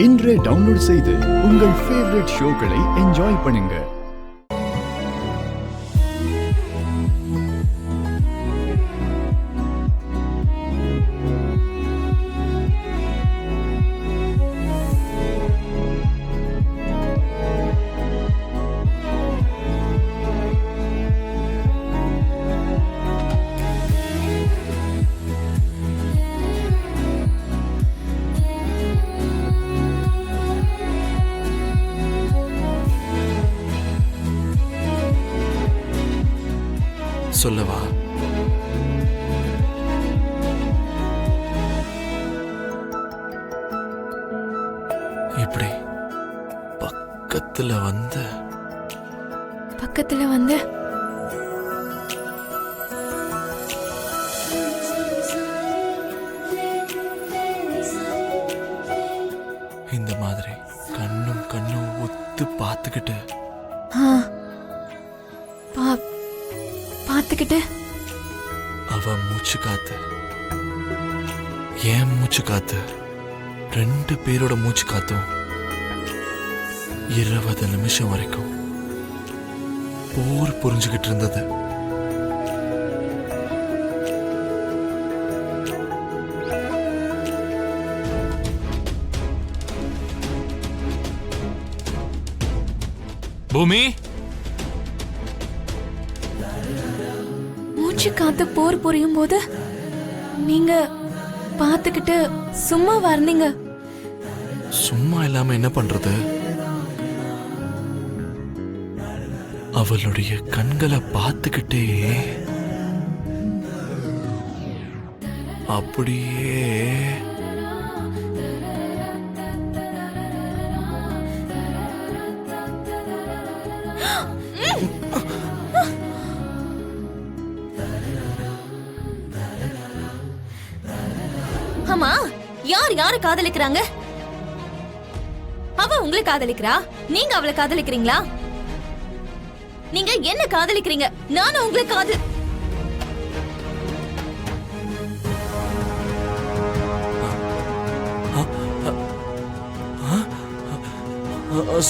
இன்றே டவுன்லோட் செய்து உங்கள் ஃபேவரட் ஷோக்களை என்ஜாய் பண்ணுங்க. சொல்லவா? இப்படி பக்கத்துல வந்து இந்த மாதிரி கண்ணும் ஒத்து பார்த்துக்கிட்டு அவ மூச்சு காத்து ஏன் மூச்சு காத்து 2 பேரோட மூச்சு காத்தும் 20 நிமிஷம் வரைக்கும் போர் புரிஞ்சுக்கிட்டு இருந்தது. பூமி, மூச்சு காத்து போர் புரியும் போது நீங்க பாத்துக்கிட்டு சும்மா வந்தீங்க. சும்மா இல்லாம என்ன பண்றது? அவளுடைய கண்களை பார்த்துக்கிட்டே அப்படியே ஆமா, யார காதலிக்கிறாங்க? அவ உங்களை காதலிக்கிறா, நீங்க அவளை காதலிக்கிறீங்களா? நீங்க என்ன காதலிக்கிறீங்க? நானும் உங்களை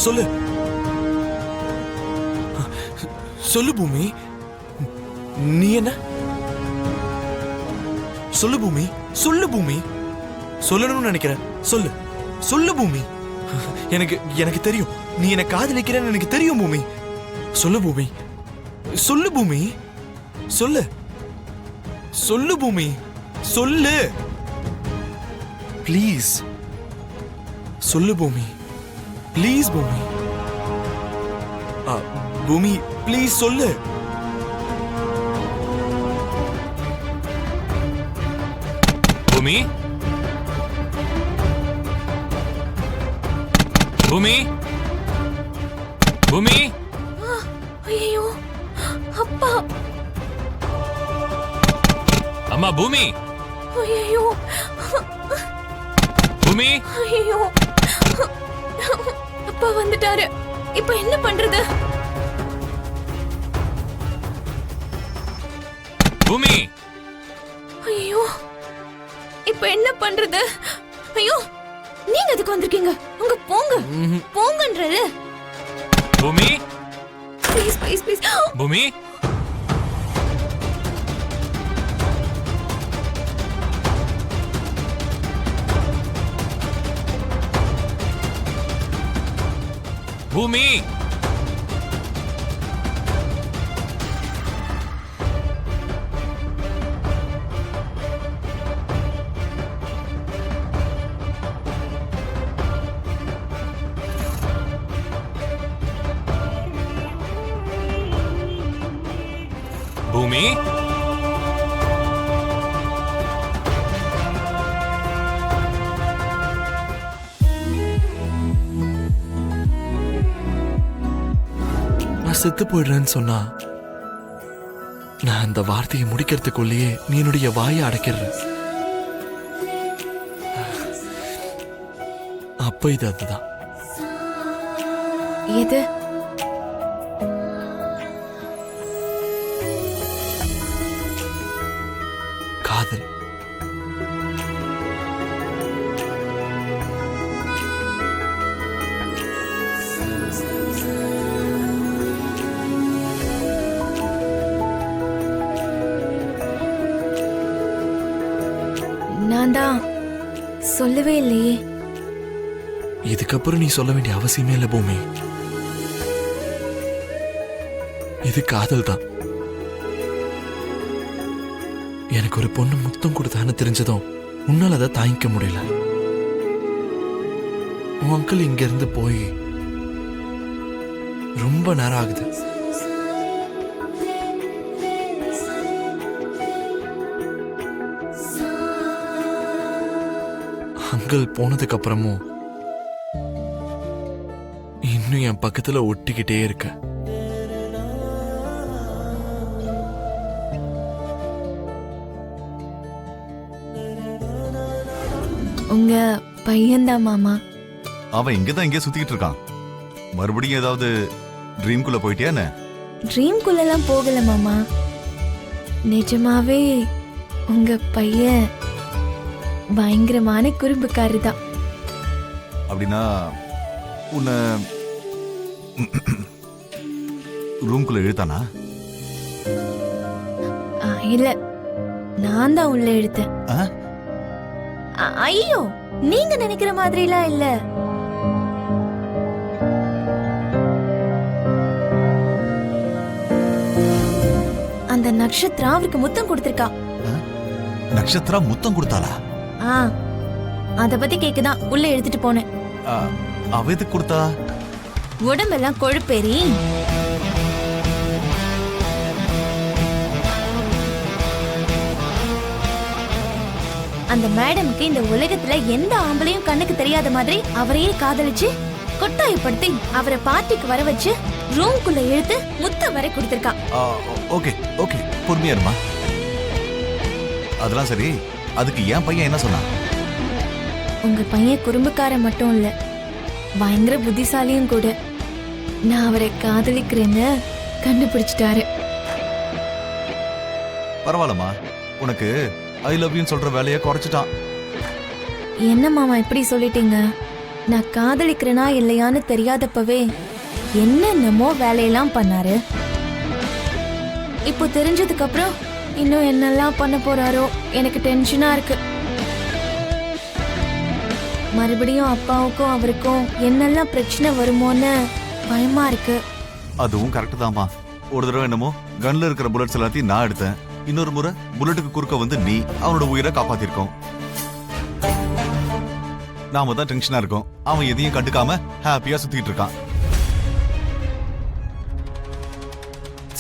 சொல்லு சொல்லு பூமி, நீ என்ன சொல்லு பூமி, சொல்லு பூமி, சொல்லணும்னு நினைக்கிறேன். சொல்லு சொல்லு பூமி. எனக்கு தெரியும் நீ என்ன காதலிக்கிறேன்னு எனக்கு தெரியும் பூமி. சொல்லு பூமி, சொல்லு பூமி, சொல்லு சொல்லு பூமி, சொல்லு ப்ளீஸ். சொல்லு பூமி, ப்ளீஸ் பூமி. பூமி ப்ளீஸ் சொல்லு. பூமி, பூமி, பூமி. ஐயோ அப்பா. அம்மா பூமி. ஐயோ பூமி. ஐயோ அப்பா வந்துட்டாரு. இப்ப என்ன பண்றது? பூமி. ஐயோ இப்ப என்ன பண்றது? ஐயோ நீங்க அதுக்கு வந்திருக்கீங்க. உங்க போங்க போங்கன்றது. பூமி. Please please please. பூமி. பூமி. பூமி. நான் செத்து போயிடுறேன்னு சொன்னா நான் அந்த வார்த்தையை முடிக்கிறதுக்குள்ளேயே நீ என்னுடைய வாயை அடைக்கிற. அப்ப இது அதுதான். எது? காதல். தான் சொல்லவே இல்லையே. இதுக்கப்புறம் நீ சொல்ல வேண்டிய அவசியமே இல்லை பூமி. இது காதல் தான். எனக்கு ஒரு பொண்ணு முத்தம் கொடுத்தான்னு தெரிஞ்சதும் உன்னால அதை தாங்கிக்க முடியல. உன் அங்கிள் இங்க இருந்து போய் ரொம்ப நேரம் ஆகுது. அங்கிள் போனதுக்கு அப்புறமும் இன்னும் என் பக்கத்துல ஒட்டிக்கிட்டே இருக்க. உங்க பையன்தான் மாமா. அவன் இங்கதான் இங்கே சுத்திக்கிட்டு இருக்கான். மறுபடியும் ஏதாவது ட்ரீம்குள்ள போயிட்டியா என்ன? ட்ரீம்குள்ளெல்லாம் போகல மாமா. நிஜமாவே உங்க பையன் பயங்கரமான குறும்புக்காரு தான். அப்படின்னா உன்னை ரூம்குள்ள இழுத்தானா? இல்ல, நான் தான் உள்ள எடுத்தேன். ஆ? ஐயோ, நீங்க நினைக்கிற மாதிரிலாம் இல்ல. அந்த நட்சத்திரம் அவருக்கு முத்தம் கொடுத்திருக்கா. நட்சத்திரா முத்தம் கொடுத்தாளா? அத பத்தி கேக்குதான் உள்ள எடுத்துட்டு போனேன். அவ எதுக்கு கொடுத்தா? உடம்பெல்லாம் கொழுப்பேறி அந்த மேடம்க்கு இந்த உலகத்துல எந்த ஆம்பளையும் கண்ணுக்கு தெரியாத மாதிரி அவரையே காதலிச்சு கொட்டாயப்படுத்தி அவரை பார்ட்டிக்கு வர வச்சு ரூம்குள்ள இழுத்து முத்தம் வரை கொடுத்திருக்கா. ஓகே ஓகே, பொறுமையா இருமா. அதெல்லாம் சரி, அதுக்கு என் பையன் என்ன சொன்னான்? உங்க பையன் குறும்புக்காரன் மட்டும் இல்ல, பயங்கர புத்திசாலியும் கூட. நான் அவரை காதலிக்கிறேன்னு கண்டுபிடிச்சிட்டாரு. பரவாயில்லம்மா, உனக்கு ஐ லவ் யூன்னு சொல்ற வேலையை குறைச்சிட்டான். என்ன மாமா இப்படி சொல்லிட்டீங்க? நான் காதலிக்கிறேனா இல்லையான்னு தெரியாதப்பவே என்னென்னமோ வேலையெல்லாம் பண்ணாரு. இப்போ தெரிஞ்சதுக்கு அப்புறம் இன்னும் என்னெல்லாம் பண்ண போறாரோ எனக்கு டென்ஷனா இருக்கு. மறுபடியும் அப்பாவுக்கும் அவருக்கும் என்னெல்லாம் பிரச்சனை வருமோன்னு பயமா இருக்கு. அதுவும் கரெக்ட் தான்மா. ஒரு தடவை என்னமோ கன்ல இருக்கிற புல்லட்ஸ் எல்லாத்தையும் நான் எடுத்தேன். இன்னொரு முறை புல்லட்டுக்கு குறுக்க வந்து நீ அவனோட உயிரை காப்பாத்திருக்கோம். நாம தான் டென்ஷனா இருக்கோம், அவன் எதையும் கண்டுக்காம ஹாப்பியா சுத்திட்டு இருக்கான்.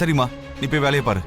சரிம்மா, நீ போய் வேலையை பாரு.